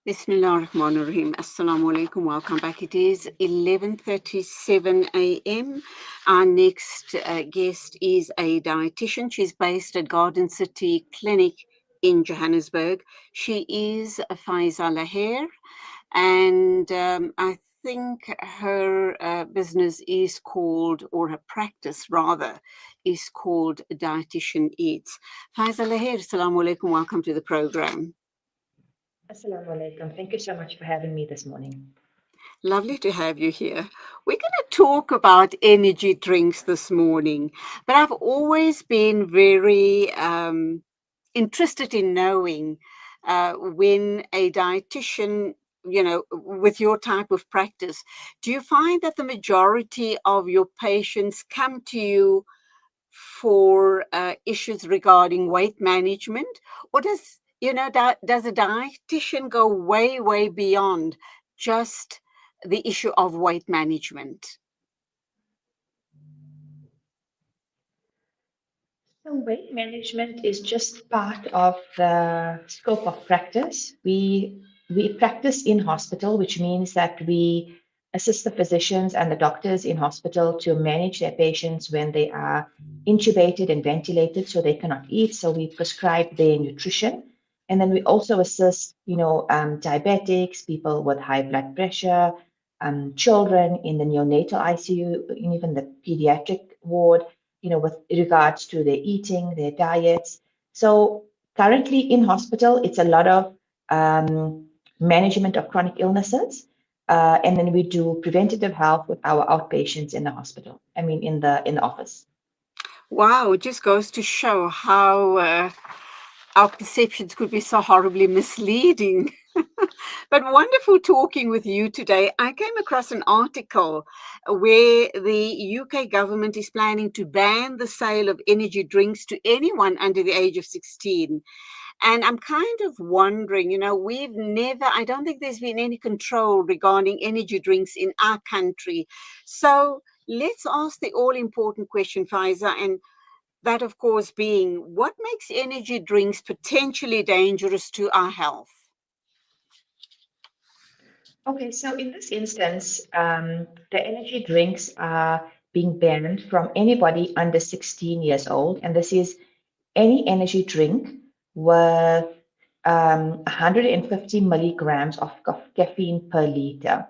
Bismillah ar-Rahman ar-Rahim. Assalamu alaikum. Welcome back. It is 11:37 a.m. Our next guest is a dietitian. She's based at Garden City Clinic in Johannesburg. She is Faaizah Laher, and I think her business is called, or her practice rather, is called Dietitian Eats. Faaizah Laher, assalamu alaikum. Welcome to the program. Assalamu alaikum. Thank you so much for having me this morning. Lovely to have you here. We're going to talk about energy drinks this morning, but I've always been very interested in knowing when a dietitian, with your type of practice, do you find that the majority of your patients come to you for issues regarding weight management, or does a dietitian go way beyond just the issue of weight management? So weight management is just part of the scope of practice. We practice in hospital, which means that we assist the physicians and the doctors in hospital to manage their patients when they are intubated and ventilated so they cannot eat. So we prescribe their nutrition. And then we also assist, diabetics, people with high blood pressure, children in the neonatal ICU, and even the pediatric ward, with regards to their eating, their diets. So currently in hospital, it's a lot of management of chronic illnesses. And then we do preventative health with our outpatients in the hospital. I mean, in the office. Wow, it just goes to show how our perceptions could be so horribly misleading. But wonderful talking with you today. I came across an article where the UK government is planning to ban the sale of energy drinks to anyone under the age of 16. And I'm kind of wondering, I don't think there's been any control regarding energy drinks in our country. So let's ask the all important question, Faiza, and that, of course, being what makes energy drinks potentially dangerous to our health? Okay, so in this instance, the energy drinks are being banned from anybody under 16 years old, and this is any energy drink with 150 milligrams of caffeine per liter.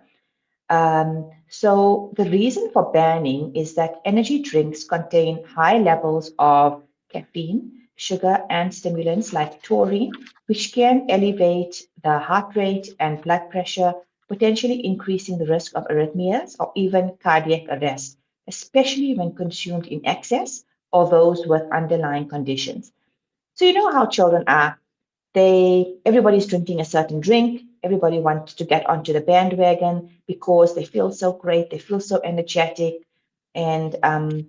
So the reason for banning is that energy drinks contain high levels of caffeine, sugar, and stimulants like taurine, which can elevate the heart rate and blood pressure, potentially increasing the risk of arrhythmias or even cardiac arrest, especially when consumed in excess or those with underlying conditions. So you know how children are. Everybody's drinking a certain drink. Everybody wants to get onto the bandwagon because they feel so great, they feel so energetic, and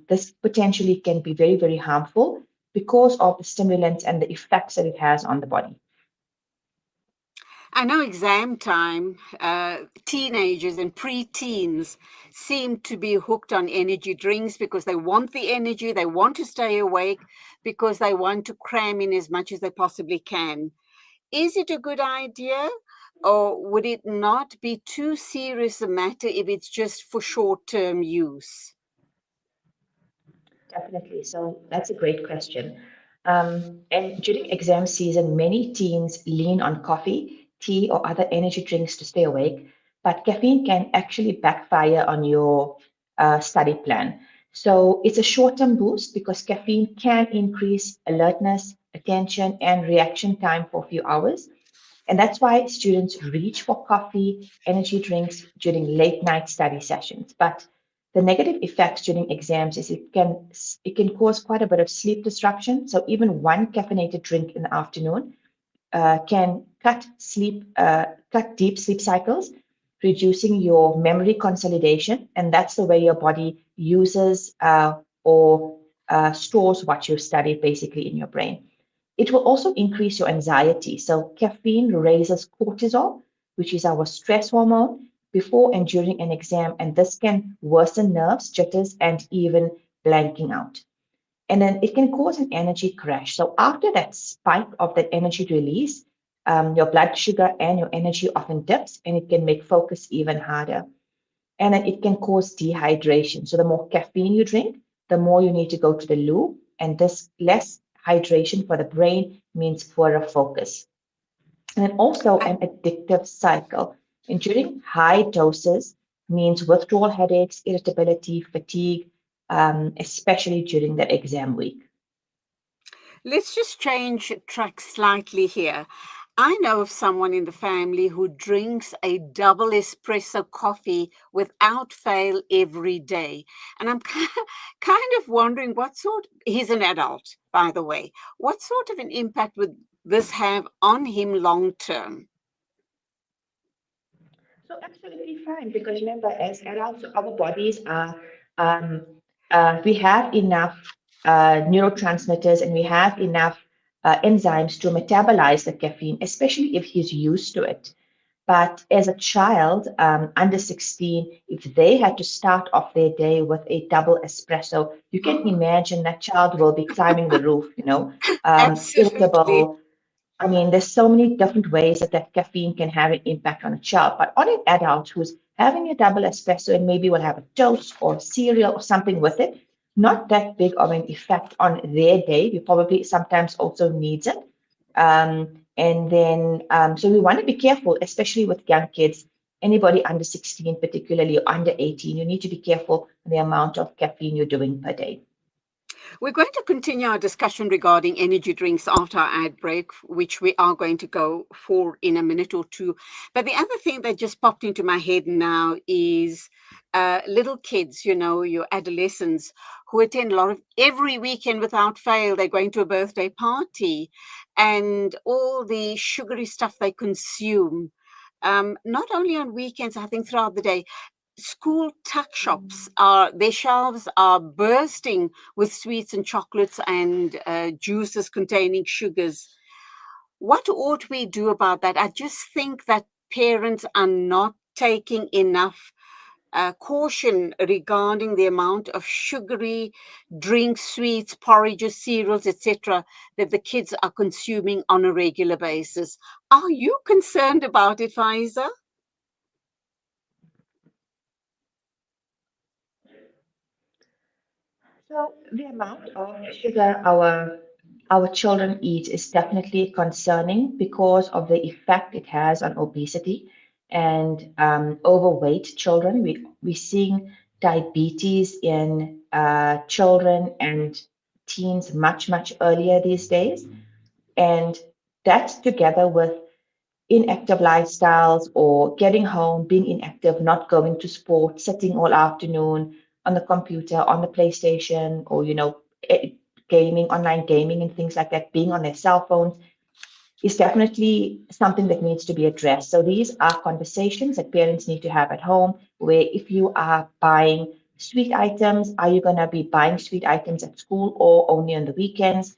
this potentially can be very harmful because of the stimulants and the effects that it has on the body. I know exam time, teenagers and pre-teens seem to be hooked on energy drinks because they want the energy, they want to stay awake, because they want to cram in as much as they possibly can. Is it a good idea, or would it not be too serious a matter if it's just for short-term use? Definitely. So that's a great question. And during exam season, many teens lean on coffee, tea, or other energy drinks to stay awake, but caffeine can actually backfire on your study plan. So it's a short-term boost because caffeine can increase alertness, attention, and reaction time for a few hours. And that's why students reach for coffee, energy drinks during late night study sessions. But the negative effects during exams is it can cause quite a bit of sleep disruption. So even one caffeinated drink in the afternoon can cut deep sleep cycles, reducing your memory consolidation, and that's the way your body uses or stores what you've studied basically in your brain. It will also increase your anxiety. So caffeine raises cortisol, which is our stress hormone, before and during an exam, and this can worsen nerves, jitters, and even blanking out. And then it can cause an energy crash. So after that spike of that energy release, Your blood sugar and your energy often dips, and it can make focus even harder. And then it can cause dehydration. So the more caffeine you drink, the more you need to go to the loo, and this less hydration for the brain means poorer focus. And then also an addictive cycle. And during high doses means withdrawal headaches, irritability, fatigue, especially during the exam week. Let's just change track slightly here. I know of someone in the family who drinks a double espresso coffee without fail every day. And I'm kind of wondering he's an adult, by the way, what sort of an impact would this have on him long term? So absolutely fine, because remember, as adults, our bodies are, um, we have enough neurotransmitters and we have enough enzymes to metabolize the caffeine, especially if he's used to it. But as a child under 16, if they had to start off their day with a double espresso, you can imagine that child will be climbing the roof, Absolutely. irritable. I mean, there's so many different ways that caffeine can have an impact on a child. But on an adult who's having a double espresso and maybe will have a toast or cereal or something with it, not that big of an effect on their day. You probably sometimes also needs it. So we want to be careful, especially with young kids, anybody under 16, particularly under 18, you need to be careful the amount of caffeine you're doing per day. We're going to continue our discussion regarding energy drinks after our ad break, which we are going to go for in a minute or two. But the other thing that just popped into my head now is little kids, your adolescents who attend a lot of every weekend without fail. They're going to a birthday party and all the sugary stuff they consume. Not only on weekends, I think throughout the day. School tuck shops their shelves are bursting with sweets and chocolates and juices containing sugars. What ought we do about that? I just think that parents are not taking enough caution regarding the amount of sugary drinks, sweets, porridges, cereals, etc., that the kids are consuming on a regular basis. Are you concerned about it, Faiza? So the amount of sugar our children eat is definitely concerning because of the effect it has on obesity and overweight children. We're seeing diabetes in children and teens much earlier these days, and that together with inactive lifestyles or getting home, being inactive, not going to sport, sitting all afternoon on the computer, on the PlayStation, or gaming, online gaming, and things like that, being on their cell phones is definitely something that needs to be addressed. So these are conversations that parents need to have at home, where if you are buying sweet items, are you going to be buying sweet items at school or only on the weekends?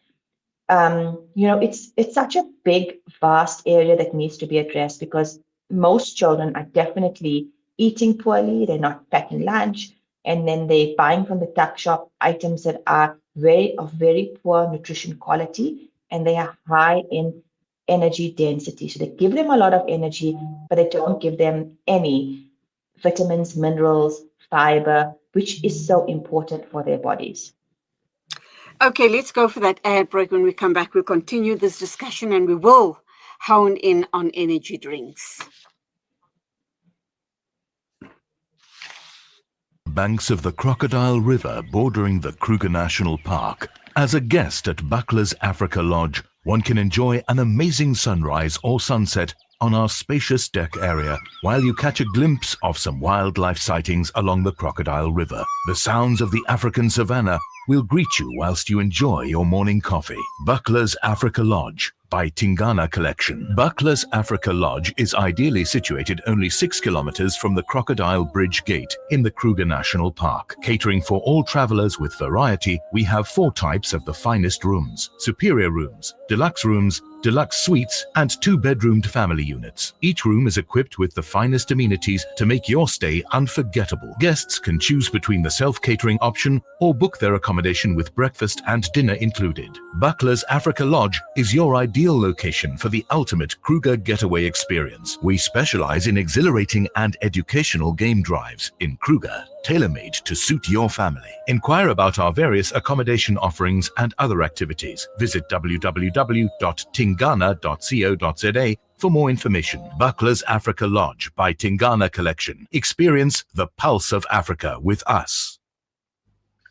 It's such a big, vast area that needs to be addressed because most children are definitely eating poorly. They're not packing lunch, and then they're buying from the tuck shop items that are very poor nutrition quality, and they are high in energy density. So they give them a lot of energy, but they don't give them any vitamins, minerals, fiber, which is so important for their bodies. Okay, let's go for that ad break. When we come back, we'll continue this discussion and we will hone in on energy drinks. Banks of the Crocodile River bordering the Kruger National Park. As a guest at Buckler's Africa Lodge, one can enjoy an amazing sunrise or sunset on our spacious deck area while you catch a glimpse of some wildlife sightings along the Crocodile River. The sounds of the African savannah will greet you whilst you enjoy your morning coffee. Buckler's Africa Lodge by Tingana Collection. Buckler's Africa Lodge is ideally situated only 6 kilometers from the Crocodile Bridge Gate in the Kruger National Park. Catering for all travelers with variety, we have 4 types of the finest rooms: superior rooms, deluxe rooms, deluxe suites, and 2-bedroomed family units. Each room is equipped with the finest amenities to make your stay unforgettable. Guests can choose between the self-catering option or book their accommodation with breakfast and dinner included. Buckler's Africa Lodge is your ideal location for the ultimate Kruger getaway experience. We specialize in exhilarating and educational game drives in Kruger, tailor-made to suit your family. Inquire about our various accommodation offerings and other activities. Visit www.tingana.co.za for more information. Buckler's Africa Lodge by Tingana Collection. Experience the pulse of Africa with us.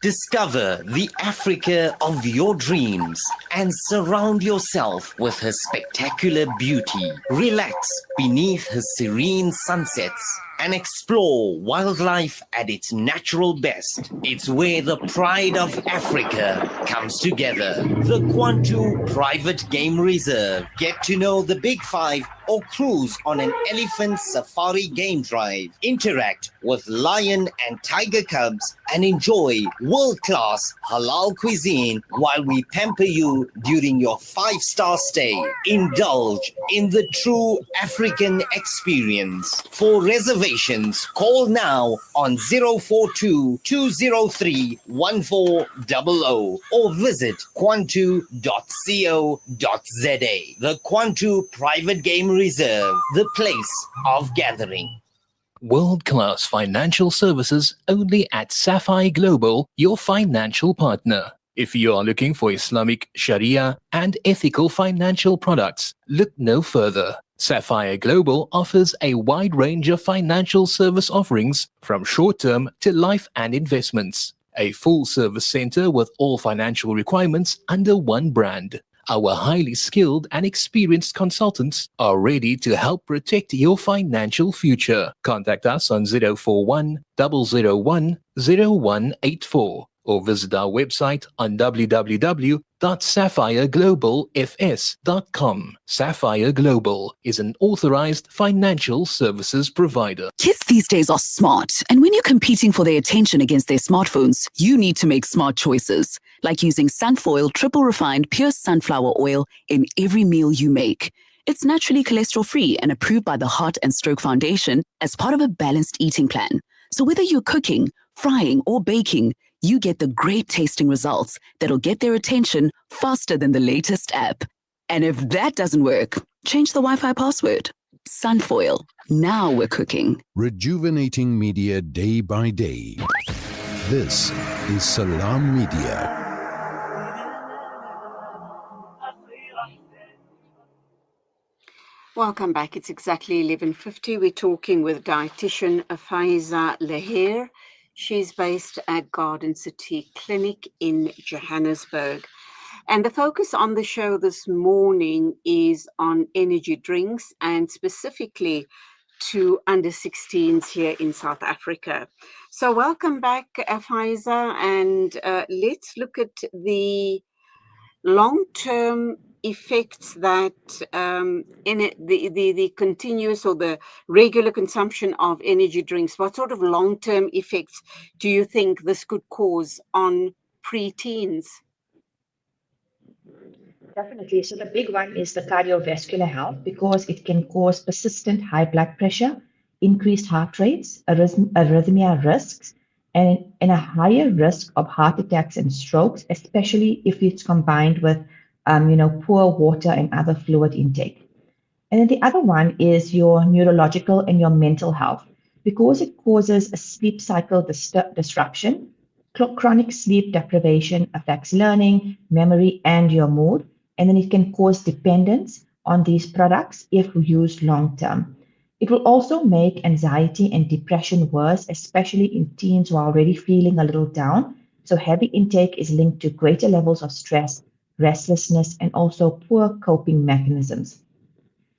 Discover the Africa of your dreams and surround yourself with her spectacular beauty. Relax beneath her serene sunsets and explore wildlife at its natural best. It's where the pride of Africa comes together. The Kwantu Private Game Reserve. Get to know the Big Five or cruise on an elephant safari game drive. Interact with lion and tiger cubs and enjoy world-class halal cuisine while we pamper you during your 5-star stay. Indulge in the true African experience. For reservations, call now on 042-203-1400 or visit kwantu.co.za. The Kwantu Private Game Reserve, the place of gathering. World-class financial services only at Sapphire Global, your financial partner. If you are looking for Islamic, Sharia, and ethical financial products, look no further. Sapphire Global offers a wide range of financial service offerings from short-term to life and investments. A full-service center with all financial requirements under one brand. Our highly skilled and experienced consultants are ready to help protect your financial future. Contact us on 041 001 0184 or visit our website on www.sapphireglobalfs.com. Sapphire Global is an authorized financial services provider. Kids these days are smart, and when you're competing for their attention against their smartphones, you need to make smart choices, like using Sunfoil triple refined pure sunflower oil in every meal you make. It's naturally cholesterol-free and approved by the Heart and Stroke Foundation as part of a balanced eating plan. So whether you're cooking, frying, or baking, you get the great tasting results that'll get their attention faster than the latest app. And if that doesn't work, change the Wi-Fi password. Sunfoil. Now we're cooking. Rejuvenating media day by day. This is Salam Media. Welcome back. It's exactly 11:50. We're talking with Dietitian Faaizah Lahir. She's based at Garden City Clinic in Johannesburg. And the focus on the show this morning is on energy drinks and specifically to under 16s here in South Africa. So welcome back, Faaizah, and let's look at the long-term effects that the continuous or the regular consumption of energy drinks. What sort of long-term effects do you think this could cause on preteens? Definitely. So the big one is the cardiovascular health because it can cause persistent high blood pressure, increased heart rates, arrhythmia risks, and a higher risk of heart attacks and strokes, especially if it's combined with poor water and other fluid intake. And then the other one is your neurological and your mental health because it causes a sleep cycle disruption. Chronic sleep deprivation affects learning, memory, and your mood. And then it can cause dependence on these products if used long term. It will also make anxiety and depression worse, especially in teens who are already feeling a little down. So heavy intake is linked to greater levels of stress, restlessness, and also poor coping mechanisms.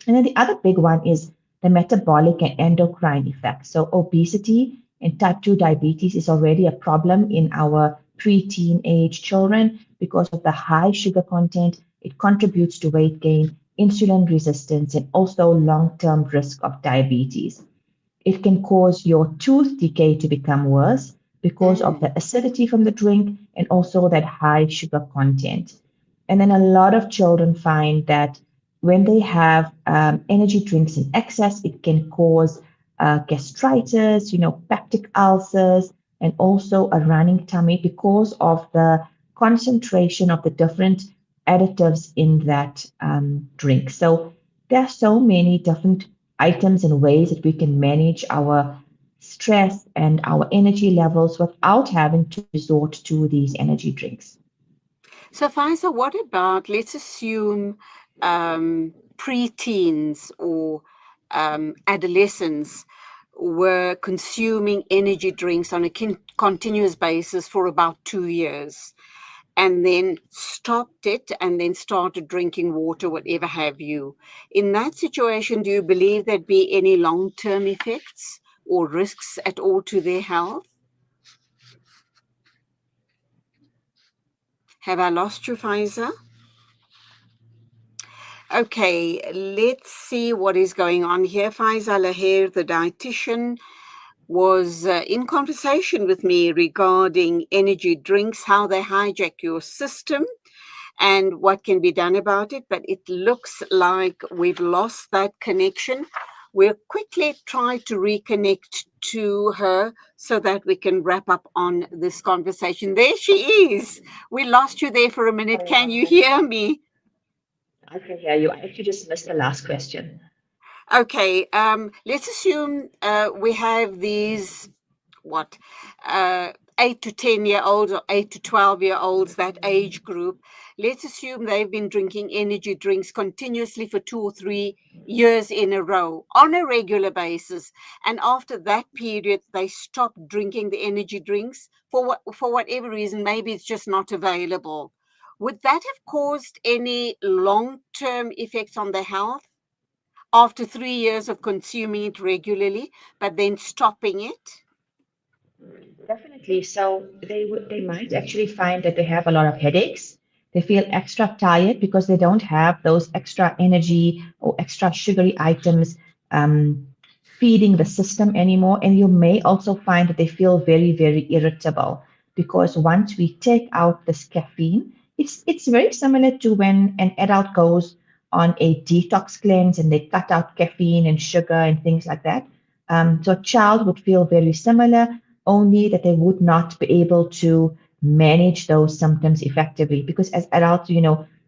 And then the other big one is the metabolic and endocrine effects. So obesity and type 2 diabetes is already a problem in our preteen age children because of the high sugar content. It contributes to weight gain, insulin resistance, and also long-term risk of diabetes. It can cause your tooth decay to become worse because of the acidity from the drink and also that high sugar content. And then a lot of children find that when they have energy drinks in excess, it can cause gastritis, peptic ulcers, and also a running tummy because of the concentration of the different additives in that drink. So there are so many different items and ways that we can manage our stress and our energy levels without having to resort to these energy drinks. So, Faiza, what about, let's assume, preteens or adolescents were consuming energy drinks on a continuous basis for about 2 years and then stopped it and then started drinking water, whatever have you. In that situation, do you believe there'd be any long-term effects or risks at all to their health? Have I lost you, Faiza? Okay, let's see what is going on here. Faiza Laher, the dietitian, was in conversation with me regarding energy drinks, how they hijack your system, and what can be done about it. But it looks like we've lost that connection. We'll quickly try to reconnect to her so that we can wrap up on this conversation. There she is. We lost you there for a minute. Can you hear me? I can hear you. I actually just missed the last question. Okay, let's assume we have these, what, 8 to 10-year-olds or 8 to 12-year-olds, that age group. Let's assume they've been drinking energy drinks continuously for 2 or 3 years in a row on a regular basis. And after that period, they stop drinking the energy drinks for whatever reason. Maybe it's just not available. Would that have caused any long-term effects on their health after 3 years of consuming it regularly, but then stopping it? Definitely. So they might actually find that they have a lot of headaches. They feel extra tired because they don't have those extra energy or extra sugary items um, feeding the system anymore. And you may also find that they feel very, very irritable because once we take out this caffeine, it's very similar to when an adult goes on a detox cleanse and they cut out caffeine and sugar and things like that. So a child would feel very similar, only that they would not be able to manage those symptoms effectively because as adults,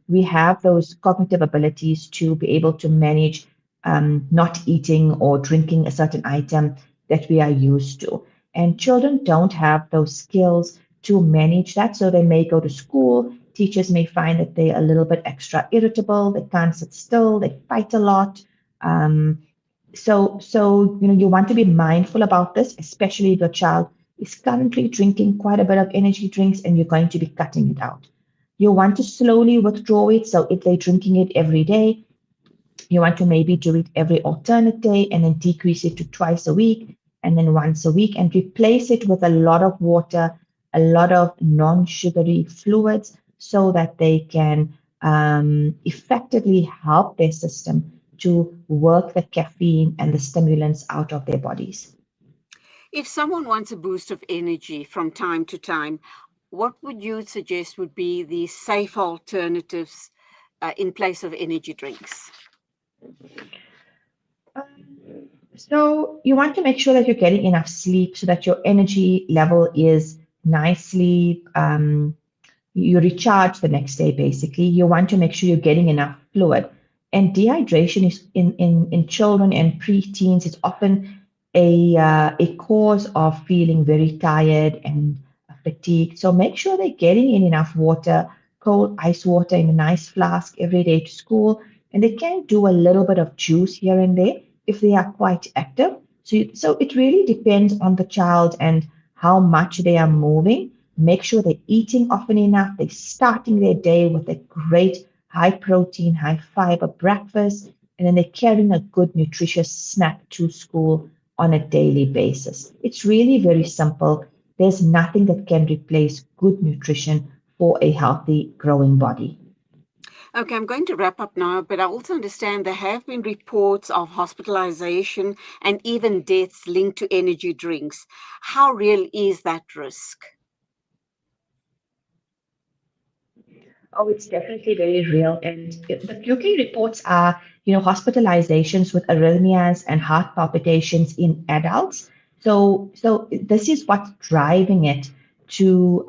we have those cognitive abilities to be able to manage not eating or drinking a certain item that we are used to. And children don't have those skills to manage that. So they may go to school. Teachers may find that they're a little bit extra irritable. They can't sit still. They fight a lot. Um, so you want to be mindful about this, especially if your child is currently drinking quite a bit of energy drinks and you're going to be cutting it out. You want to slowly withdraw it. So if they're drinking it every day, you want to maybe do it every alternate day and then decrease it to twice a week and then once a week and replace it with a lot of water, a lot of non-sugary fluids so that they can effectively help their system to work the caffeine and the stimulants out of their bodies. If someone wants a boost of energy from time to time, what would you suggest would be the safe alternatives in place of energy drinks? So you want to make sure that you're getting enough sleep so that your energy level is nicely, you recharge the next day, basically. You want to make sure you're getting enough fluid. And dehydration is in children and preteens, it's often a cause of feeling very tired and fatigued. So make sure they're getting in enough water, cold ice water in a nice flask every day to school. And they can do a little bit of juice here and there if they are quite active. So it really depends on the child and how much they are moving. Make sure they're eating often enough. They're starting their day with a great high protein, high fiber breakfast, and then they're carrying a good nutritious snack to school on a daily basis. It's really very simple. There's nothing that can replace good nutrition for a healthy, growing body. Okay, I'm going to wrap up now, but I also understand there have been reports of hospitalization and even deaths linked to energy drinks. How real is that risk? Oh, it's definitely very real. And the UK reports are, hospitalizations with arrhythmias and heart palpitations in adults. So this is what's driving it to,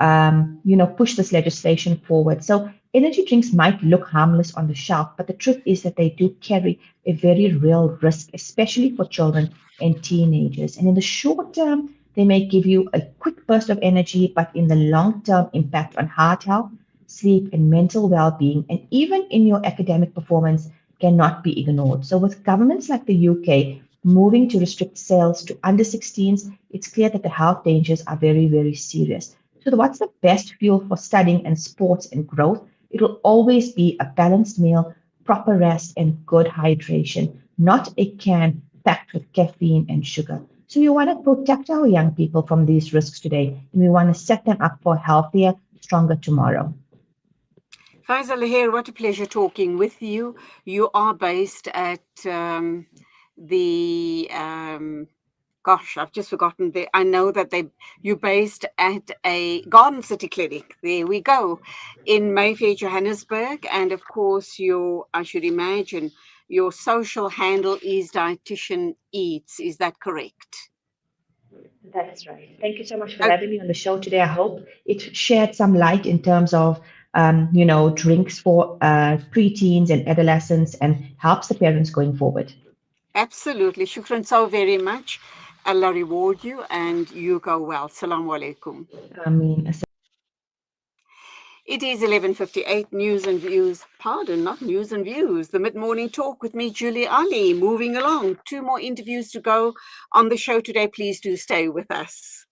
push this legislation forward. So energy drinks might look harmless on the shelf, but the truth is that they do carry a very real risk, especially for children and teenagers. And in the short term, they may give you a quick burst of energy, but in the long term, impact on heart health, sleep, and mental well being, and even in your academic performance, cannot be ignored. So, with governments like the UK moving to restrict sales to under 16s, it's clear that the health dangers are very, very serious. So, what's the best fuel for studying and sports and growth? It will always be a balanced meal, proper rest, and good hydration, not a can packed with caffeine and sugar. So, we want to protect our young people from these risks today, and we want to set them up for a healthier, stronger tomorrow. Faaizah Lahir, what a pleasure talking with you. You are based at gosh, I've just forgotten. I know that you're based at a Garden City clinic. There we go, in Mayfair, Johannesburg, and of course, I should imagine your social handle is Dietician Eats. Is that correct? That's right. Thank you so much for having me on the show today. I hope it shed some light in terms of, drinks for preteens and adolescents and helps the parents going forward. Absolutely. Shukran so very much. Allah reward you and you go well. Assalamu alaikum. I mean, It is 11:58. News and views. Pardon, not news and views. The mid-morning talk with me, Julie Ali. Moving along. 2 more interviews to go on the show today. Please do stay with us.